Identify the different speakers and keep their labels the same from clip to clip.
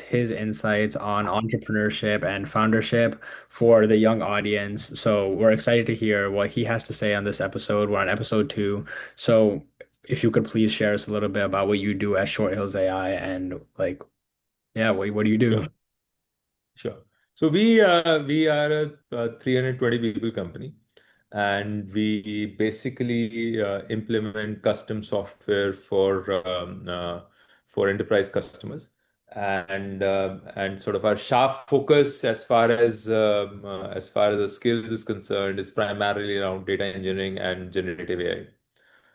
Speaker 1: his insights on entrepreneurship and foundership for the young audience. So we're excited to hear what he has to say on this episode. We're on episode 2. So if you could please share us a little bit about what you do at Short Hills AI and like, yeah, what do you do?
Speaker 2: Sure, sure. So we are a 320 people company, and we basically implement custom software for enterprise customers, and sort of our sharp focus as far as the skills is concerned is primarily around data engineering and generative AI.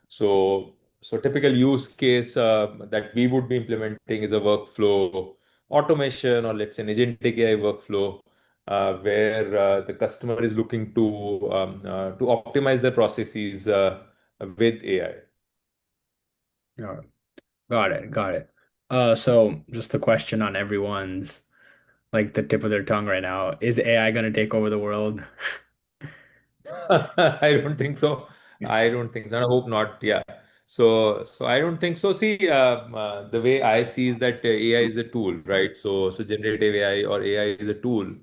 Speaker 2: So, so typical use case that we would be implementing is a workflow automation, or let's say an agentic AI workflow, where the customer is looking to optimize their processes with AI.
Speaker 1: All right. Got it, got it. So just a question on everyone's like the tip of their tongue right now. Is AI gonna take over the world?
Speaker 2: I don't think so. I don't think so. I hope not. Yeah. So I don't think so. See, the way I see is that AI is a tool, right? So generative AI or AI is a tool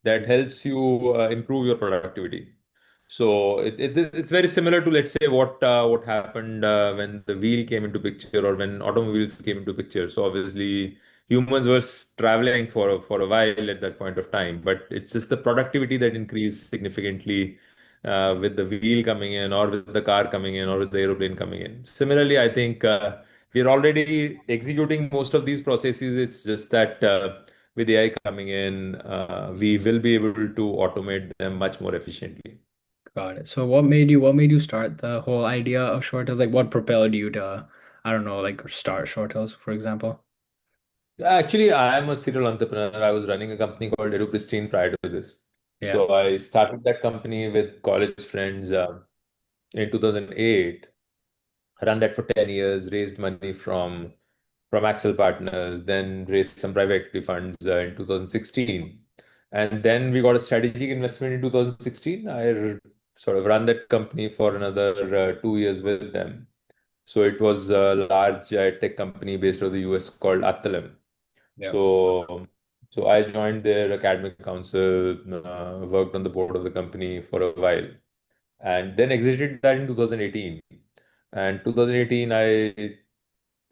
Speaker 2: that helps you improve your productivity. So it's very similar to, let's say, what happened when the wheel came into picture, or when automobiles came into picture. So obviously humans were traveling for a while at that point of time, but it's just the productivity that increased significantly with the wheel coming in, or with the car coming in, or with the aeroplane coming in. Similarly, I think we're already executing most of these processes. It's just that with AI coming in, we will be able to automate them much more efficiently.
Speaker 1: Got it. So what made you start the whole idea of short hills? Like what propelled you to, I don't know, like start short hills, for example?
Speaker 2: Actually, I am a serial entrepreneur. I was running a company called Pristine prior to this.
Speaker 1: Yeah.
Speaker 2: So I started that company with college friends in 2008. Ran that for 10 years, raised money from Axel Partners, then raised some private equity funds in 2016. And then we got a strategic investment in 2016. Sort of ran that company for another 2 years with them. So it was a large tech company based out of the US called Attalem.
Speaker 1: Yeah.
Speaker 2: So I joined their academic council, worked on the board of the company for a while, and then exited that in 2018. And 2018, I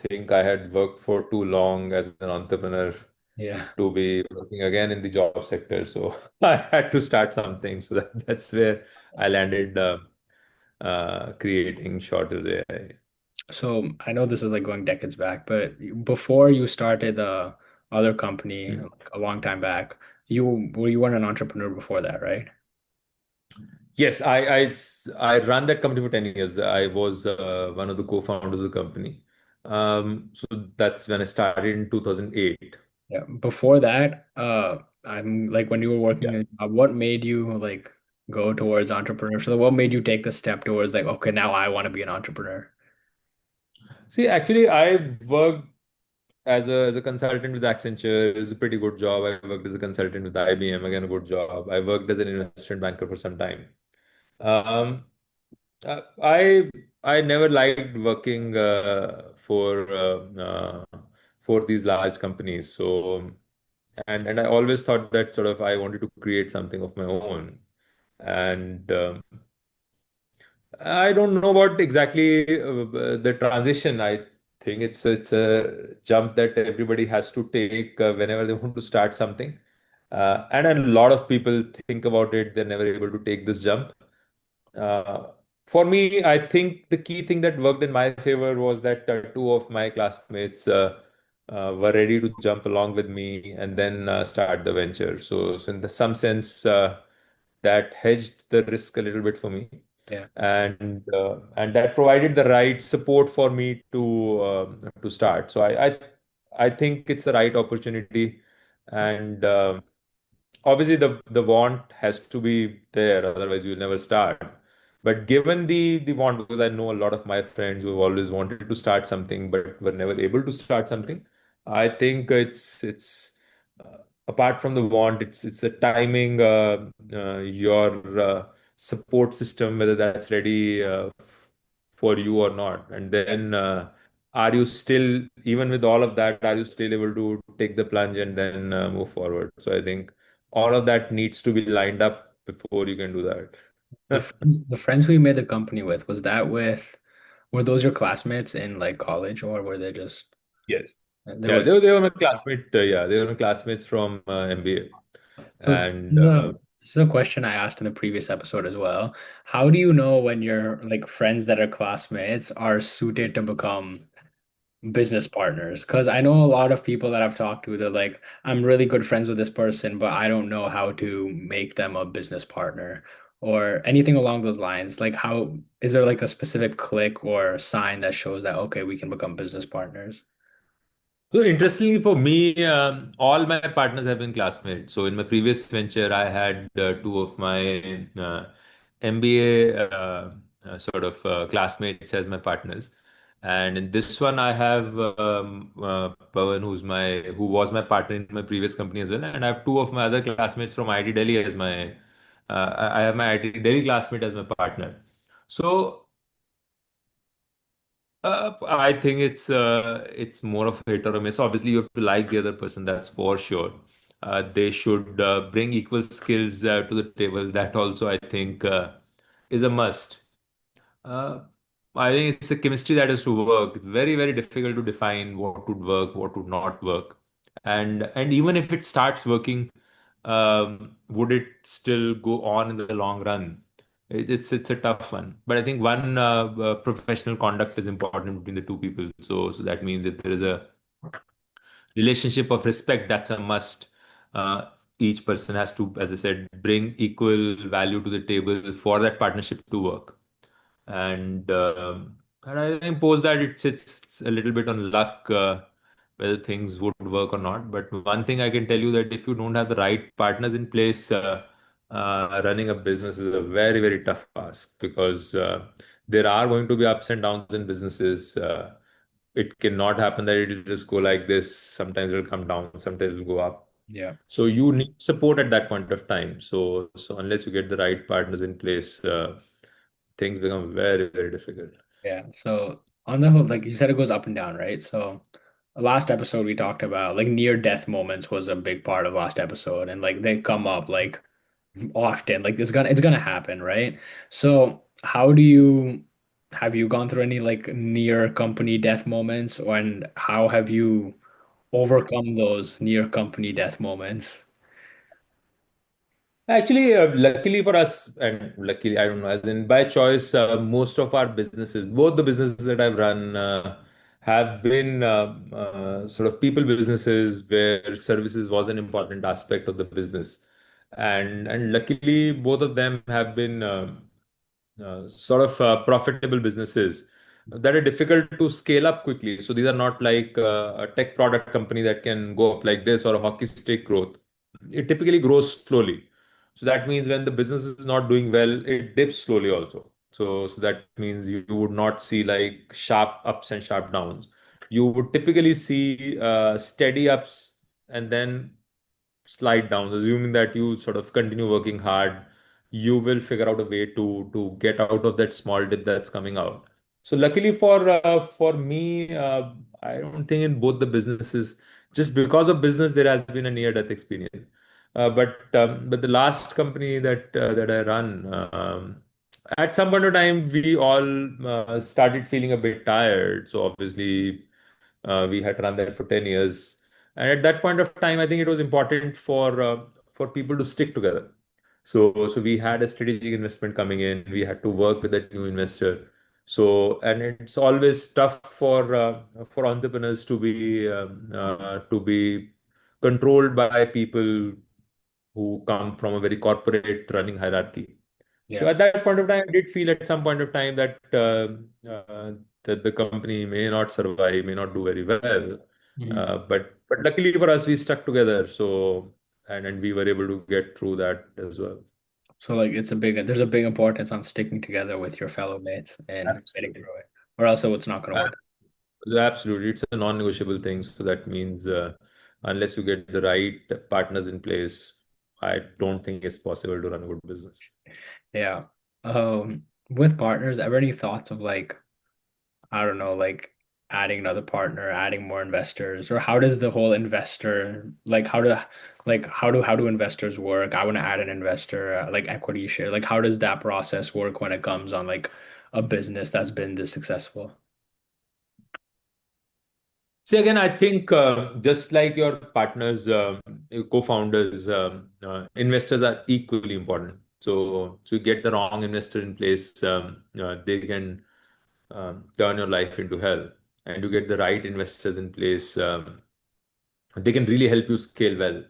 Speaker 2: think I had worked for too long as an entrepreneur
Speaker 1: Yeah.
Speaker 2: to be working again in the job sector. So I had to start something. So that's where I landed creating Shorters AI.
Speaker 1: So I know this is like going decades back, but before you started the other company
Speaker 2: Mhm.
Speaker 1: like a long time back, you weren't an entrepreneur before that, right?
Speaker 2: Yes, I ran that company for 10 years. I was one of the co-founders of the company. So that's when I started in 2008.
Speaker 1: Yeah. Before that, I'm like when you were working
Speaker 2: Yeah.
Speaker 1: a job, what made you like go towards entrepreneurship? What made you take the step towards like, okay, now I want to be an entrepreneur?
Speaker 2: See, actually, I worked as a consultant with Accenture. It was a pretty good job. I worked as a consultant with IBM, again, a good job. I worked as an investment banker for some time. Um, uh, I I never liked working for these large companies. So and I always thought that sort of I wanted to create something of my own. And I don't know about exactly the transition. I think it's a jump that everybody has to take whenever they want to start something. And a lot of people think about it, they're never able to take this jump. Uh, for me, I think the key thing that worked in my favor was that two of my classmates were ready to jump along with me and then start the venture. So in some sense, that hedged the risk a little bit for me,
Speaker 1: Yeah.
Speaker 2: and that provided the right support for me to start. So I think it's the right opportunity, and obviously the want has to be there, otherwise you'll never start. But given the want, because I know a lot of my friends who have always wanted to start something but were never able to start something, I think it's apart from the want, it's the timing, your support system, whether that's ready for you or not. And then are you still, even with all of that, are you still able to take the plunge and then move forward? So I think all of that needs to be lined up before you can do that.
Speaker 1: The friends we made the company with, was that with, were those your classmates in like college, or were they just,
Speaker 2: Yes.
Speaker 1: they
Speaker 2: Yeah,
Speaker 1: were,
Speaker 2: they were my classmate. Yeah, they were my classmates from MBA,
Speaker 1: so
Speaker 2: and
Speaker 1: this is a question I asked in the previous episode as well. How do you know when your like friends that are classmates are suited to become business partners? Because I know a lot of people that I've talked to, they're like, I'm really good friends with this person, but I don't know how to make them a business partner or anything along those lines. Like, how is there like a specific click or sign that shows that, okay, we can become business partners?
Speaker 2: so interestingly for me, all my partners have been classmates. So in my previous venture, I had two of my MBA sort of classmates as my partners, and in this one, I have Pawan, who was my partner in my previous company as well, and I have two of my other classmates from IT Delhi as my I have my IT Delhi classmate as my partner. So I think it's more of a hit or a miss. Obviously, you have to like the other person, that's for sure. They should bring equal skills to the table. That also, I think, is a must. Uh, I think it's the chemistry that has to work. It's very, very difficult to define what would work, what would not work, and even if it starts working, would it still go on in the long run? It's a tough one. But I think one professional conduct is important between the two people. So that means if there is a relationship of respect, that's a must. Uh, each person has to, as I said, bring equal value to the table for that partnership to work. And I think post that it's a little bit on luck whether things would work or not. But one thing I can tell you that if you don't have the right partners in place, running a business is a very, very tough task because there are going to be ups and downs in businesses. It cannot happen that it'll just go like this. Sometimes it'll come down, sometimes it'll go up.
Speaker 1: Yeah.
Speaker 2: So you need support at that point of time. So unless you get the right partners in place, things become very, very difficult.
Speaker 1: Yeah. So on the whole, like you said, it goes up and down, right? So last episode we talked about like near death moments was a big part of last episode, and like they come up like often. Like it's gonna happen, right? So how do you have you gone through any like near company death moments, and how have you overcome those near company death moments?
Speaker 2: Actually, luckily for us, and luckily, I don't know, as in by choice, most of our businesses, both the businesses that I've run, have been sort of people businesses where services was an important aspect of the business. And luckily, both of them have been sort of profitable businesses that are difficult to scale up quickly. So these are not like a tech product company that can go up like this or a hockey stick growth. It typically grows slowly. So that means when the business is not doing well, it dips slowly also. So that means you would not see like sharp ups and sharp downs. You would typically see steady ups and then slide downs, assuming that you sort of continue working hard, you will figure out a way to get out of that small dip that's coming out. So luckily for me, I don't think in both the businesses, just because of business, there has been a near death experience. But the last company that I run, at some point of time, we all started feeling a bit tired. So obviously, we had run that for 10 years. And at that point of time, I think it was important for people to stick together. So we had a strategic investment coming in. We had to work with that new investor. So and it's always tough for entrepreneurs to be controlled by people who come from a very corporate running hierarchy. So
Speaker 1: Yeah.
Speaker 2: at that point of time, I did feel at some point of time that the company may not survive, may not do very well.
Speaker 1: Mhm.
Speaker 2: But luckily for us, we stuck together. So and we were able to get through that as well.
Speaker 1: So like there's a big importance on sticking together with your fellow mates and getting
Speaker 2: Absolutely.
Speaker 1: through it, or else it's not going to work.
Speaker 2: Absolutely. It's a non-negotiable thing. So that means unless you get the right partners in place, I don't think it's possible to run a good business.
Speaker 1: Yeah. With partners, ever any thoughts of like, I don't know, like adding another partner, adding more investors, or how does the whole investor how do investors work? I want to add an investor, like equity share. Like how does that process work when it comes on like a business that's been this successful?
Speaker 2: See, again, I think just like your partners, your co-founders, investors are equally important. So to get the wrong investor in place, they can turn your life into hell. And to get the right investors in place, they can really help you scale well.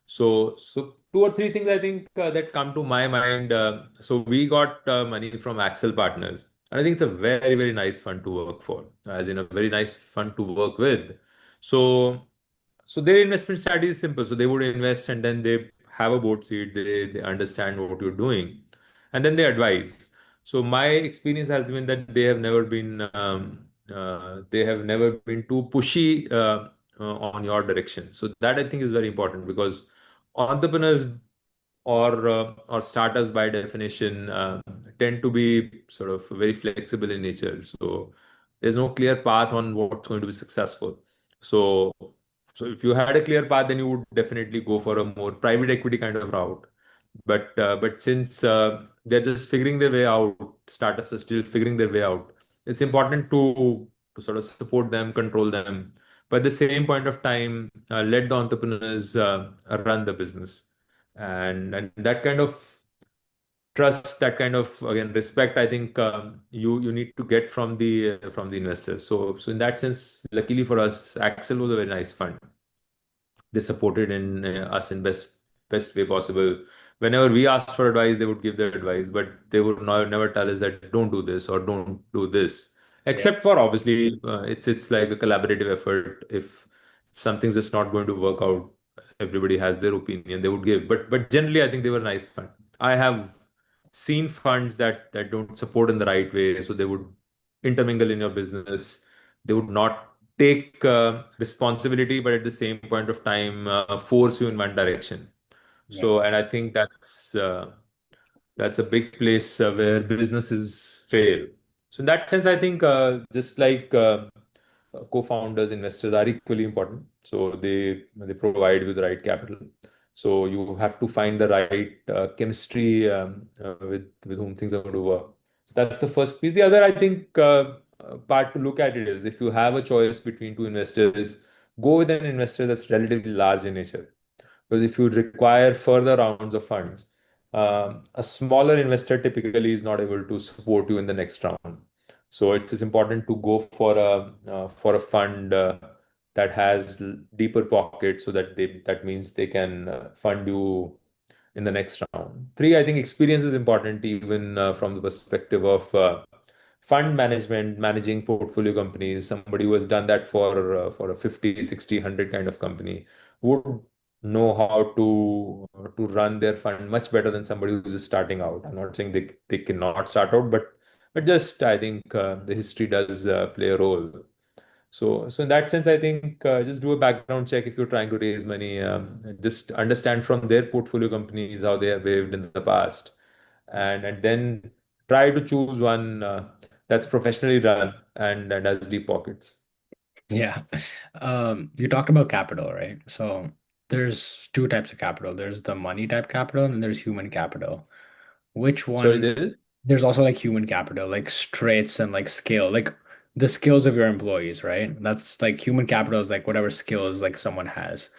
Speaker 2: So two or three things I think that come to my mind. So we got money from Axel Partners, and I think it's a very, very nice fund to work for, as in a very nice fund to work with. So so their investment strategy is simple. So they would invest and then they have a board seat. They understand what you're doing, and then they advise. So my experience has been that they have never been too pushy on your direction. So that I think is very important because entrepreneurs or startups by definition tend to be sort of very flexible in nature. So there's no clear path on what's going to be successful. So so if you had a clear path, then you would definitely go for a more private equity kind of route. But since they're just figuring their way out, startups are still figuring their way out. It's important to sort of support them, control them, but at the same point of time, let the entrepreneurs run the business, and that kind of trust, that kind of again respect, I think you need to get from the investors. So in that sense, luckily for us, Axel was a very nice fund. They supported in us in best way possible. Whenever we asked for advice, they would give their advice, but they would never tell us that don't do this or don't do this.
Speaker 1: Yeah.
Speaker 2: Except for obviously, it's like a collaborative effort. If something's just not going to work out, everybody has their opinion. They would give, but generally, I think they were nice fund. I have seen funds that don't support in the right way, so they would intermingle in your business. They would not take responsibility, but at the same point of time, force you in one direction.
Speaker 1: Yeah.
Speaker 2: So, and I think that's a big place where businesses fail. So, in that sense, I think just like co-founders, investors are equally important. So they provide with the right capital. So you have to find the right chemistry with whom things are going to work. So that's the first piece. The other, I think, part to look at it is if you have a choice between two investors, go with an investor that's relatively large in nature. Because if you require further rounds of funds, a smaller investor typically is not able to support you in the next round. So it's important to go for a fund that has deeper pockets, so that means they can fund you in the next round. Three, I think experience is important even from the perspective of fund management, managing portfolio companies. Somebody who has done that for a 50, 60, 100 kind of company would know how to run their fund much better than somebody who's just starting out. I'm not saying they cannot start out, but just I think the history does play a role. So in that sense, I think just do a background check if you're trying to raise money. Just understand from their portfolio companies how they have behaved in the past, and then try to choose one that's professionally run and has deep pockets.
Speaker 1: Yeah. You talked about capital, right? So there's two types of capital. There's the money type capital and there's human capital. Which
Speaker 2: Sorry,
Speaker 1: one?
Speaker 2: there is.
Speaker 1: There's also like human capital, like traits and like skill, like the skills of your employees, right? That's like human capital is like whatever skills like someone has.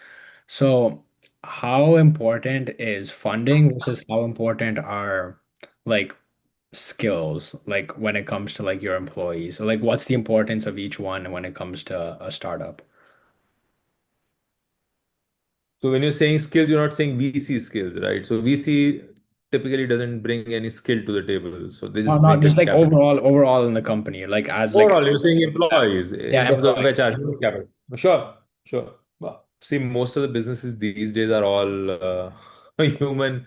Speaker 1: So how important is funding versus how important are like skills, like when it comes to like your employees? So like what's the importance of each one when it comes to a startup?
Speaker 2: So when you're saying skills, you're not saying VC skills, right? So VC typically doesn't bring any skill to the table. So they
Speaker 1: No,
Speaker 2: just
Speaker 1: not
Speaker 2: bring
Speaker 1: just
Speaker 2: the
Speaker 1: like
Speaker 2: capital.
Speaker 1: overall in the company, like as like
Speaker 2: Overall, you're saying employees in
Speaker 1: yeah,
Speaker 2: terms of
Speaker 1: employee.
Speaker 2: HR, human capital. Sure, sure. Well, see, most of the businesses these days are all human,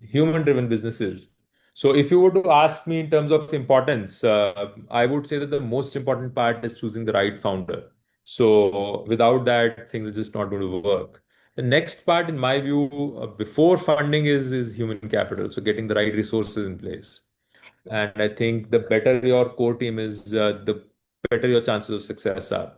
Speaker 2: human-driven businesses. So, if you were to ask me in terms of importance, I would say that the most important part is choosing the right founder. So, without that, things are just not going to work. The next part, in my view, before funding is human capital. So, getting the right resources in place. And I think the better your core team is, the better your chances of success are.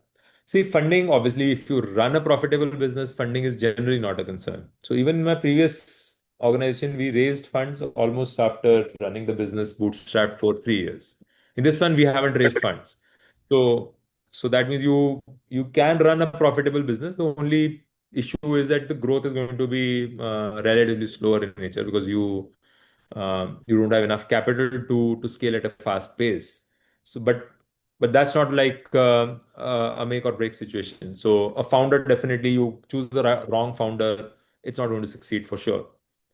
Speaker 2: See, funding, obviously, if you run a profitable business, funding is generally not a concern. So even in my previous organization, we raised funds almost after running the business bootstrapped for 3 years. In this one, we haven't raised funds. So so that means you can run a profitable business. The only issue is that the growth is going to be relatively slower in nature because you don't have enough capital to scale at a fast pace. So, but that's not like a make or break situation. So, a founder, definitely you choose the wrong founder, it's not going to succeed for sure.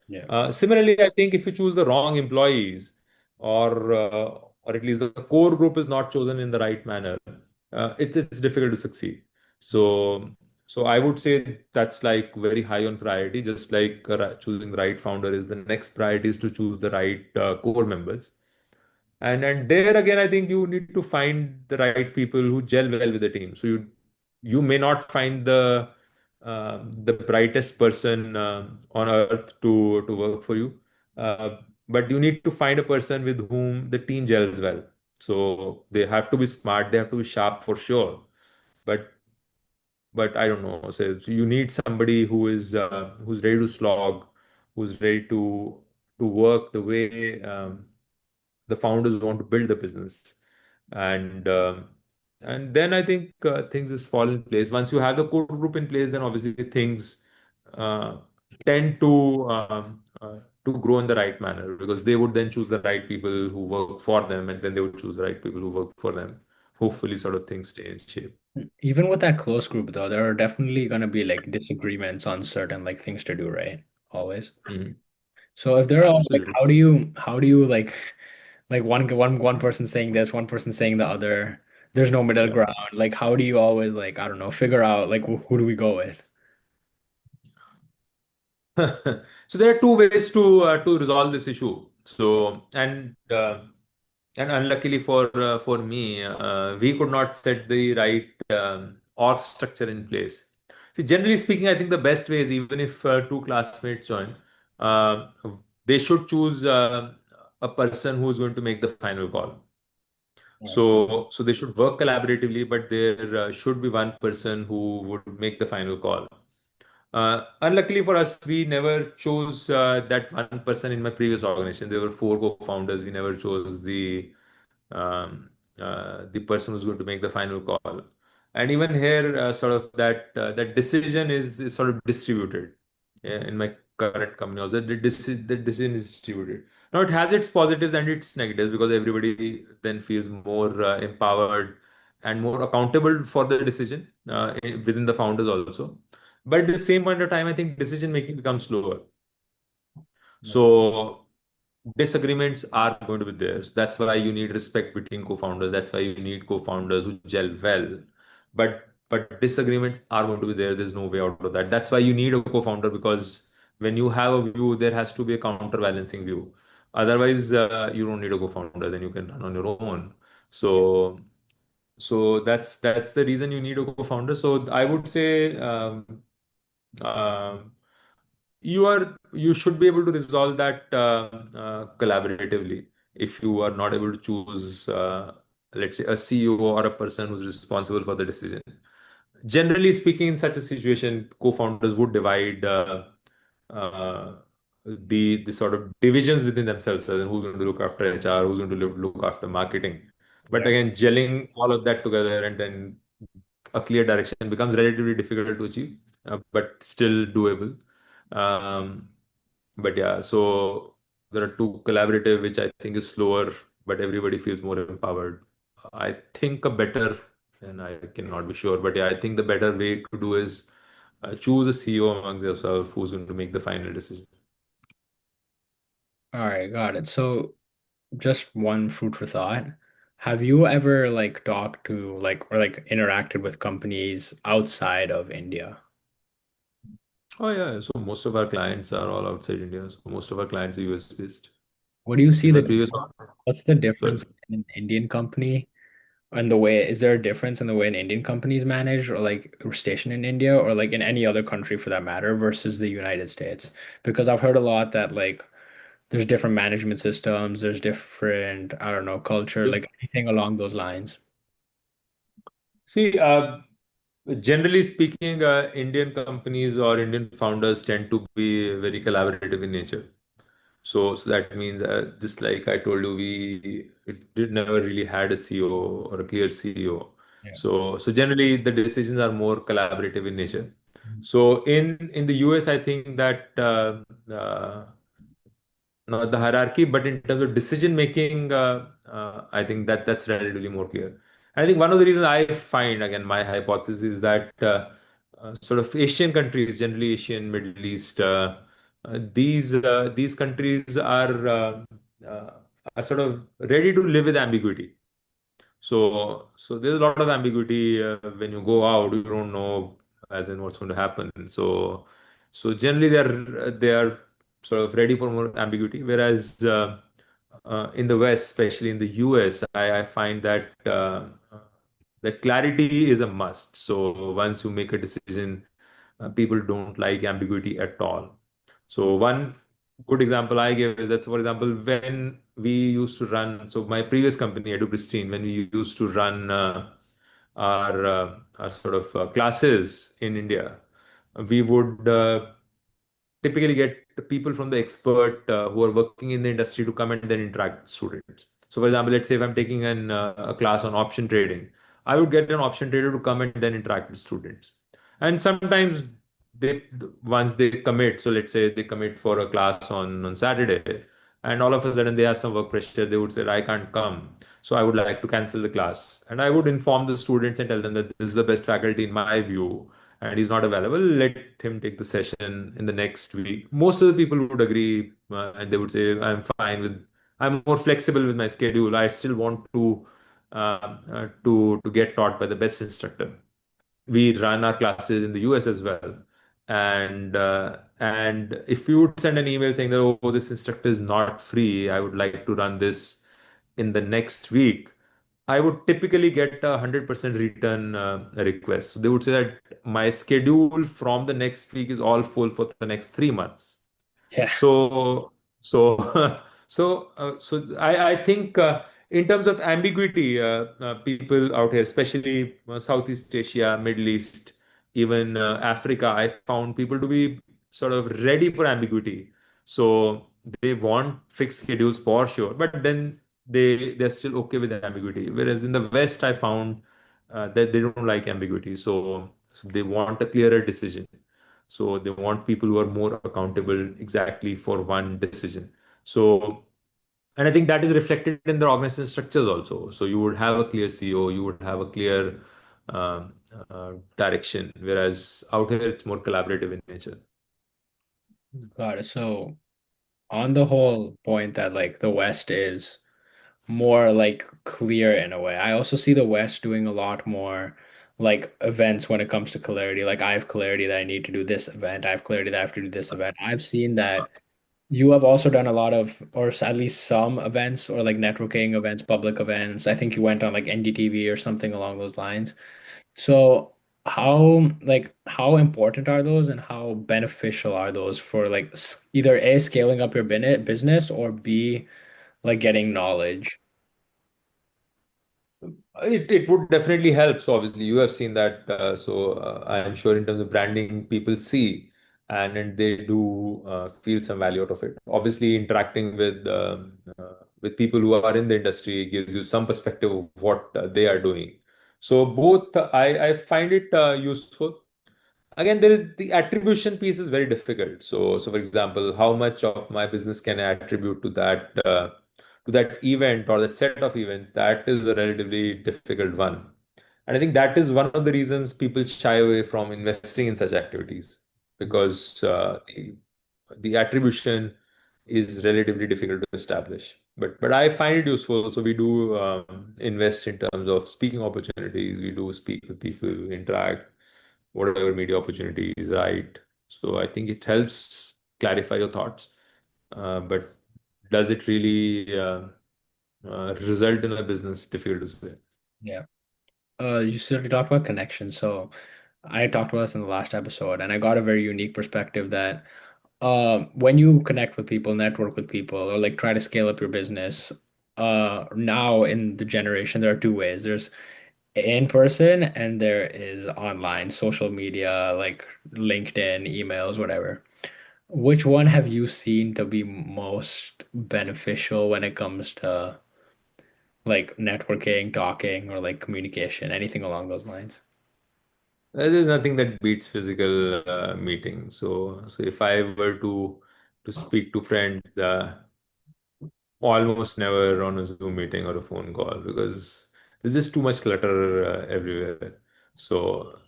Speaker 1: Yeah.
Speaker 2: Similarly, I think if you choose the wrong employees, or at least the core group is not chosen in the right manner, it's difficult to succeed. So so I would say that's like very high on priority. Just like choosing the right founder is the next priority is to choose the right core members. And there again, I think you need to find the right people who gel well with the team. So you may not find the brightest person on earth to work for you, but you need to find a person with whom the team gels well. So they have to be smart, they have to be sharp for sure. But but I don't know. So you need somebody who's ready to slog, who's ready to work the way the founders want to build the business, and and then I think things just fall in place. Once you have the core group in place, then obviously things uh, tend to grow in the right manner because they would then choose the right people who work for them, and then they would choose the right people who work for them. Hopefully, sort of things stay in shape.
Speaker 1: Even with that close group though, there are definitely gonna be like disagreements on certain like things to do, right? Always.
Speaker 2: Mhm.
Speaker 1: So if they're all like,
Speaker 2: Absolutely.
Speaker 1: how do you like one person saying this, one person saying the other, there's no middle
Speaker 2: Yeah.
Speaker 1: ground. Like how do you always like, I don't know, figure out like who do we go with?
Speaker 2: So there are two ways to resolve this issue. So and unluckily for me, we could not set the right org structure in place. See, generally speaking, I think the best way is even if two classmates join, uh, they should choose a person who is going to make the final call.
Speaker 1: Right.
Speaker 2: So they should work collaboratively, but there should be one person who would make the final call. Unluckily for us, we never chose that one person in my previous organization. There were four co-founders. We never chose the person who's going to make the final call. And even here, sort of that decision is sort of distributed. Yeah, in my current company also, the decision is distributed. Now it has its positives and its negatives because everybody then feels more empowered and more accountable for the decision within the founders also. But at the same point of time, I think decision making becomes slower.
Speaker 1: Right.
Speaker 2: So disagreements are going to be there. So that's why you need respect between co-founders. That's why you need co-founders who gel well. But disagreements are going to be there. There's no way out of that. That's why you need a co-founder because when you have a view, there has to be a counterbalancing view. Otherwise, you don't need a co-founder. Then you can run on your own.
Speaker 1: Yeah.
Speaker 2: So that's the reason you need a co-founder. So I would say um, you should be able to resolve that collaboratively if you are not able to choose let's say a CEO or a person who's responsible for the decision. Generally speaking, in such a situation, co-founders would divide uh, the sort of divisions within themselves, as in who's going to look after HR, who's going to look after marketing. But
Speaker 1: Yeah.
Speaker 2: again, gelling all of that together and then a clear direction becomes relatively difficult to achieve, but still doable. Um, but yeah, so there are two collaborative, which I think is slower, but everybody feels more empowered. I think a better, and I cannot be sure, but yeah, I think the better way to do is choose a CEO amongst yourself who's going to make the final decision.
Speaker 1: All right, got it. So just one food for thought. Have you ever like talked to like or like interacted with companies outside of India?
Speaker 2: Oh yeah, so most of our clients are all outside India. So most of our clients are US based.
Speaker 1: What do you see
Speaker 2: In my
Speaker 1: the
Speaker 2: previous
Speaker 1: what's the
Speaker 2: sorry.
Speaker 1: difference in an Indian company and the way is there a difference in the way an Indian company is managed or like or stationed in India or like in any other country for that matter versus the United States? Because I've heard a lot that like there's different management systems, there's different, I don't know, culture, like anything along those lines.
Speaker 2: See, generally speaking, Indian companies or Indian founders tend to be very collaborative in nature. So that means, just like I told you, we it did never really had a CEO or a clear CEO.
Speaker 1: Yeah.
Speaker 2: So generally the decisions are more collaborative in nature. So in the US, I think that not the hierarchy, but in terms of decision making, I think that that's relatively more clear. And I think one of the reasons I find, again, my hypothesis is that sort of Asian countries, generally Asian, Middle East, these countries uh, are sort of ready to live with ambiguity. So there's a lot of ambiguity when you go out. You don't know as in what's going to happen. So generally they are sort of ready for more ambiguity. Whereas in the West, especially in the US, I find that the clarity is a must. So once you make a decision, people don't like ambiguity at all. So one good example I give is that, so for example, when we used to run, so my previous company, Edu Pristine, when we used to run our sort of classes in India, we would typically get the people from the expert who are working in the industry to come and then interact with students. So, for example, let's say if I'm taking a class on option trading, I would get an option trader to come and then interact with students. And sometimes they, once they commit, so let's say they commit for a class on Saturday, and all of a sudden they have some work pressure, they would say, I can't come. So I would like to cancel the class. And I would inform the students and tell them that this is the best faculty in my view and he's not available, let him take the session in the next week. Most of the people would agree and they would say, I'm more flexible with my schedule. I still want to get taught by the best instructor. We run our classes in the US as well. And if you would send an email saying that, oh, this instructor is not free, I would like to run this in the next week, I would typically get 100% return request. So they would say that my schedule from the next week is all full for the next 3 months.
Speaker 1: Yeah.
Speaker 2: So, so, so I think in terms of ambiguity, people out here, especially Southeast Asia, Middle East, even Africa, I found people to be sort of ready for ambiguity. So they want fixed schedules for sure, but then they're still okay with ambiguity. Whereas in the West, I found that they don't like ambiguity, so they want a clearer decision. So they want people who are more accountable exactly for one decision. So, and I think that is reflected in their organization structures also. So you would have a clear CEO, you would have a clear direction, whereas out here it's more collaborative in nature.
Speaker 1: Got it. So on the whole point that like the West is more like clear in a way. I also see the West doing a lot more like events when it comes to clarity. Like I have clarity that I need to do this event. I have clarity that I have to do this event. I've seen that you have also done a lot of, or at least some events or like networking events, public events. I think you went on like NDTV or something along those lines. So how important are those and how beneficial are those for like either A, scaling up your business or B, like getting knowledge?
Speaker 2: It would definitely help. So obviously you have seen that. I am sure in terms of branding, people see and they do feel some value out of it. Obviously, interacting with people who are in the industry gives you some perspective of what they are doing. So both I find it useful. Again, there is the attribution piece is very difficult. So for example, how much of my business can I attribute to that event or that set of events? That is a relatively difficult one. And I think that is one of the reasons people shy away from investing in such activities because the attribution is relatively difficult to establish. But I find it useful. So we do invest in terms of speaking opportunities. We do speak with people, interact, whatever media opportunities, right? So I think it helps clarify your thoughts. But does it really result in a business? Difficult to say.
Speaker 1: Yeah. You certainly talked about connections. So I talked about this in the last episode, and I got a very unique perspective that when you connect with people, network with people, or like try to scale up your business, now in the generation, there are two ways. There's in person and there is online, social media like LinkedIn, emails, whatever. Which one have you seen to be most beneficial when it comes to like networking, talking, or like communication, anything along those lines?
Speaker 2: There's nothing that beats physical meeting. So if I were to speak to friends, almost never on a Zoom meeting or a phone call because there's just too much clutter everywhere. So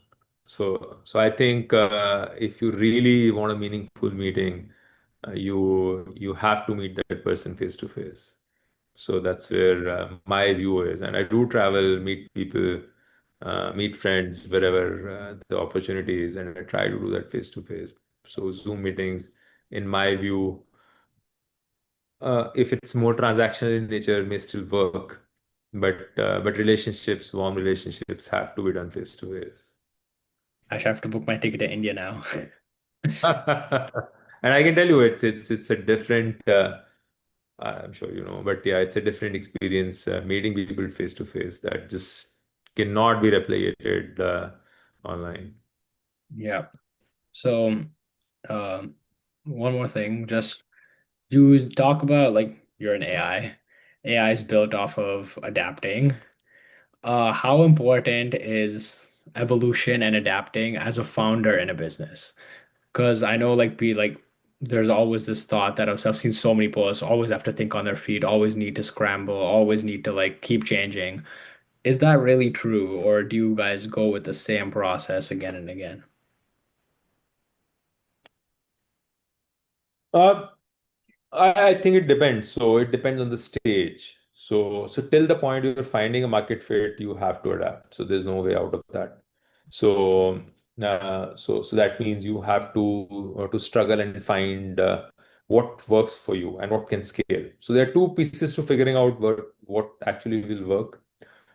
Speaker 2: so I think if you really want a meaningful meeting, you have to meet that person face to face. So that's where my view is. And I do travel, meet people, meet friends wherever the opportunity is, and I try to do that face to face. So Zoom meetings, in my view, if it's more transactional in nature, may still work. But relationships, warm relationships, have to be done face to face.
Speaker 1: I should have to book my ticket to India now.
Speaker 2: And I can tell you, it's a different. I'm sure you know, but yeah, it's a different experience meeting people face to face that just cannot be replicated online.
Speaker 1: Yeah. So, um, one more thing, just you talk about like you're an AI. AI is built off of adapting. How important is evolution and adapting as a founder in a business? Because I know like be like there's always this thought that I've seen so many posts always have to think on their feet, always need to scramble, always need to like keep changing. Is that really true, or do you guys go with the same process again and again?
Speaker 2: Uh, I think it depends. So it depends on the stage. So till the point you're finding a market fit, you have to adapt. So there's no way out of that. So so that means you have to struggle and find what works for you and what can scale. So there are two pieces to figuring out what actually will work.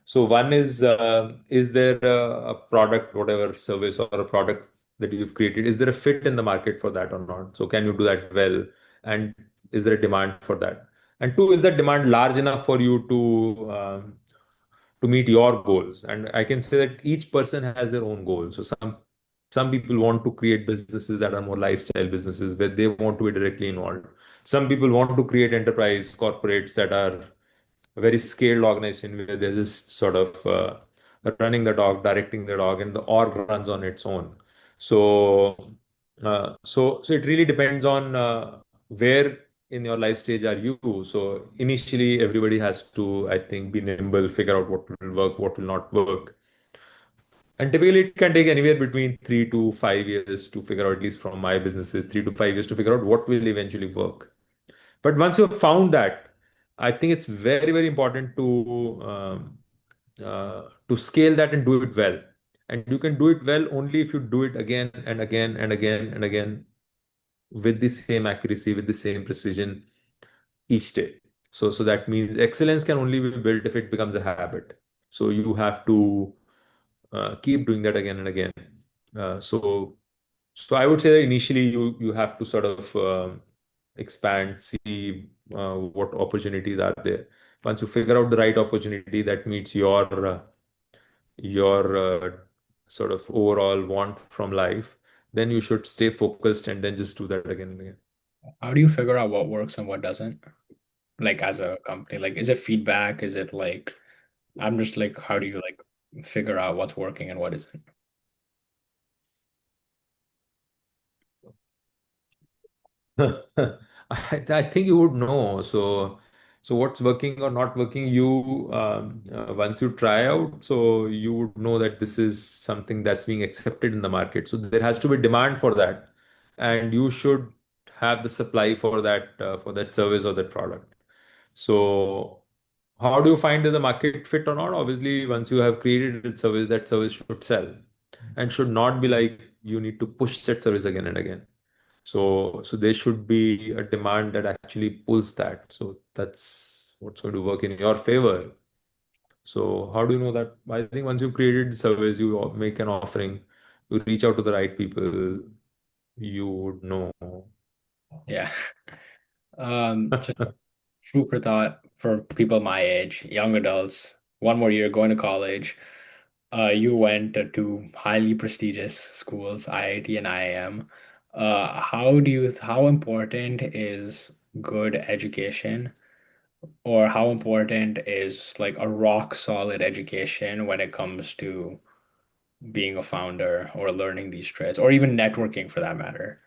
Speaker 2: So one is there a product, whatever service or a product that you've created, is there a fit in the market for that or not? So can you do that well? And is there a demand for that? And two, is that demand large enough for you to meet your goals? And I can say that each person has their own goals. So some people want to create businesses that are more lifestyle businesses where they want to be directly involved. Some people want to create enterprise corporates that are a very scaled organization where they're just sort of running the dog, directing the dog, and the org runs on its own. So, so it really depends on where in your life stage are you. So initially, everybody has to, I think, be nimble, figure out what will work, what will not work. And typically, it can take anywhere between 3 to 5 years to figure out, at least from my businesses, 3 to 5 years to figure out what will eventually work. But once you've found that, I think it's very, very important to scale that and do it well. And you can do it well only if you do it again and again and again and again with the same accuracy, with the same precision each day. So that means excellence can only be built if it becomes a habit. So you have to keep doing that again and again. So I would say that initially you have to sort of expand, see what opportunities are there. Once you figure out the right opportunity that meets your sort of overall want from life, then you should stay focused and then just do that again and again.
Speaker 1: How do you figure out what works and what doesn't? Like as a company, like is it feedback? Is it like I'm just like how do you like figure out what's working and what isn't?
Speaker 2: I think you would know. So what's working or not working, you once you try out, so you would know that this is something that's being accepted in the market. So there has to be demand for that, and you should have the supply for that service or that product. So how do you find there's a market fit or not? Obviously, once you have created a service, that service should sell and should not be like you need to push that service again and again. So there should be a demand that actually pulls that. So that's what's going to work in your favor. So how do you know that? I think once you've created the service, you make an offering, you reach out to the right people, you would know.
Speaker 1: Yeah. Just food for thought for people my age, young adults, one more year going to college. You went to highly prestigious schools, IIT and IIM. How important is good education, or how important is like a rock solid education when it comes to being a founder or learning these trades, or even networking for that matter?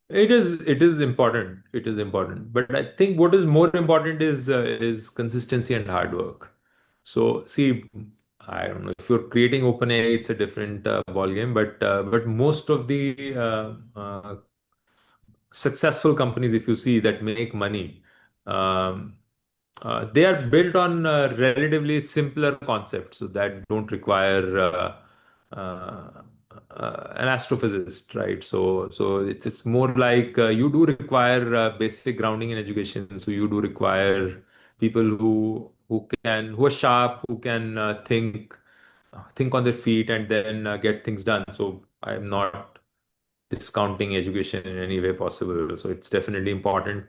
Speaker 2: It is important. It is important. But I think what is more important is consistency and hard work. So see, I don't know if you're creating OpenAI, it's a different ball game. But most of the successful companies, if you see that make money, um, they are built on relatively simpler concepts so that don't require uh, an astrophysicist, right? So it's more like you do require basic grounding in education. So you do require people who are sharp, who can think on their feet and then get things done. So I'm not discounting education in any way possible. So it's definitely important.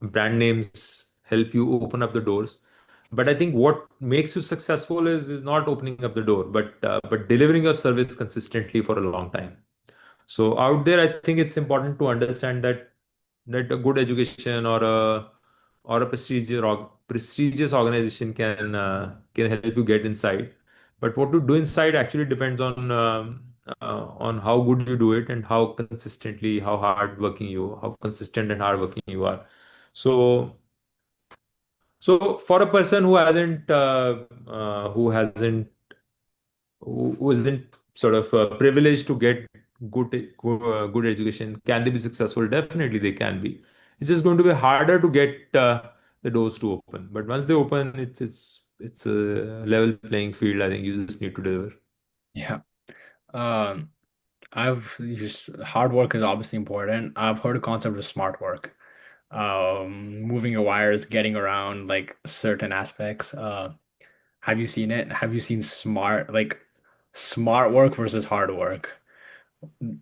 Speaker 2: Brand names help you open up the doors. But I think what makes you successful is not opening up the door, but delivering your service consistently for a long time. So out there, I think it's important to understand that a good education or a prestigious organization can help you get inside. But what to do inside actually depends on how good you do it and how consistently, how consistent and hardworking you are. So so for a person who isn't sort of privileged to get good education, can they be successful? Definitely, they can be. It's just going to be harder to get the doors to open. But once they open, it's a level playing field. I think you just need to deliver.
Speaker 1: Yeah. Um, I've used hard work is obviously important. I've heard a concept of smart work. Moving your wires, getting around like certain aspects. Have you seen it? Have you seen smart work versus hard work?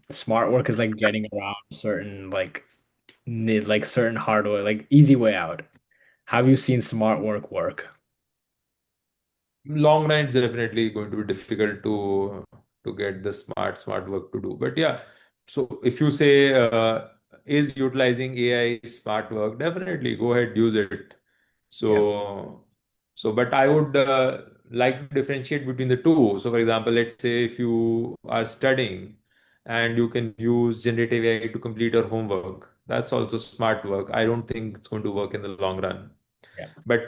Speaker 1: Smart work is like getting around certain like certain hard work, like easy way out. Have you seen smart work?
Speaker 2: Long run, it's definitely going to be difficult to get the smart work to do. But yeah, so if you say is utilizing AI smart work, definitely go ahead, use it.
Speaker 1: Yeah,
Speaker 2: So but I would like to differentiate between the two. So for example, let's say if you are studying and you can use generative AI to complete your homework, that's also smart work. I don't think it's going to work in the long run.
Speaker 1: yeah.
Speaker 2: But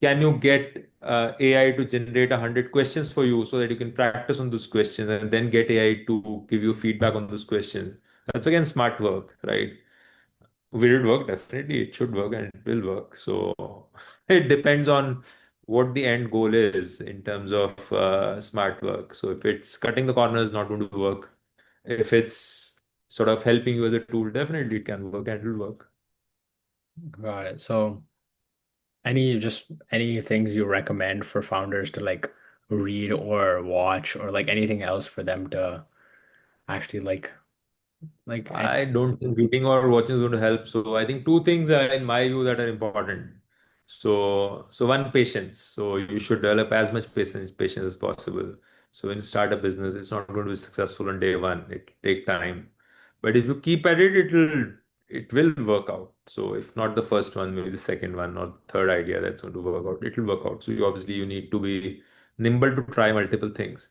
Speaker 2: can you get AI to generate 100 questions for you so that you can practice on those questions and then get AI to give you feedback on those questions? That's again smart work, right? Will it work? Definitely, it should work and it will work. So it depends on what the end goal is in terms of smart work. So if it's cutting the corners, not going to work. If it's sort of helping you as a tool, definitely it can work and it will work.
Speaker 1: Got it. So any things you recommend for founders to like read or watch or like anything else for them to actually like any,
Speaker 2: I don't think reading or watching is going to help. So I think two things are in my view that are important. So one, patience. So you should develop as much patience as possible. So when you start a business, it's not going to be successful on day one. It take time. But if you keep at it, it will work out. So if not the first one, maybe the second one or third idea that's going to work out, it will work out. So you need to be nimble to try multiple things.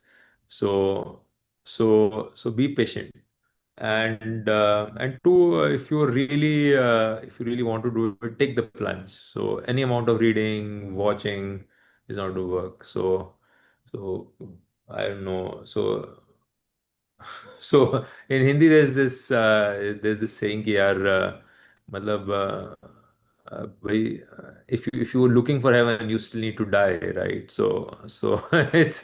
Speaker 2: So so be patient and two, if you really want to do it, take the plunge. So any amount of reading, watching is not to work. So I don't know. So in Hindi there's this saying कि यार मतलब if you were looking for heaven you still need to die, right? So it's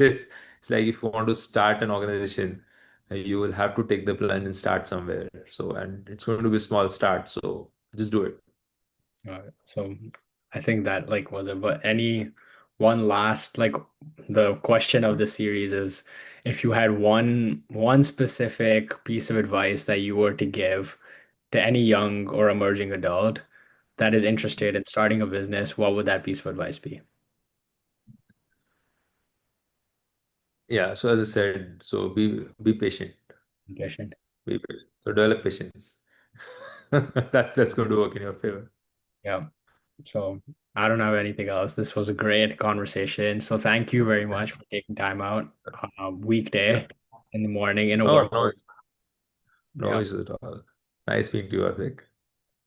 Speaker 2: like if you want to start an organization you will have to take the plunge and start somewhere. So and it's going to be a small start. So just do it.
Speaker 1: so I think that like was it, but any one last like the question of the series is if you had one specific piece of advice that you were to give to any young or emerging adult that is interested in starting a business, what would that piece of advice be?
Speaker 2: yeah. So as I said, so be patient.
Speaker 1: Patient.
Speaker 2: Be patient. So develop patience. That's going to work in your favor.
Speaker 1: Yeah. So I don't have anything else. This was a great conversation. So thank you very
Speaker 2: Yeah.
Speaker 1: much for taking time out weekday
Speaker 2: Yep.
Speaker 1: in the morning in a
Speaker 2: Oh,
Speaker 1: work.
Speaker 2: no, no
Speaker 1: Yeah.
Speaker 2: issues at all. Nice speaking to you, Advik.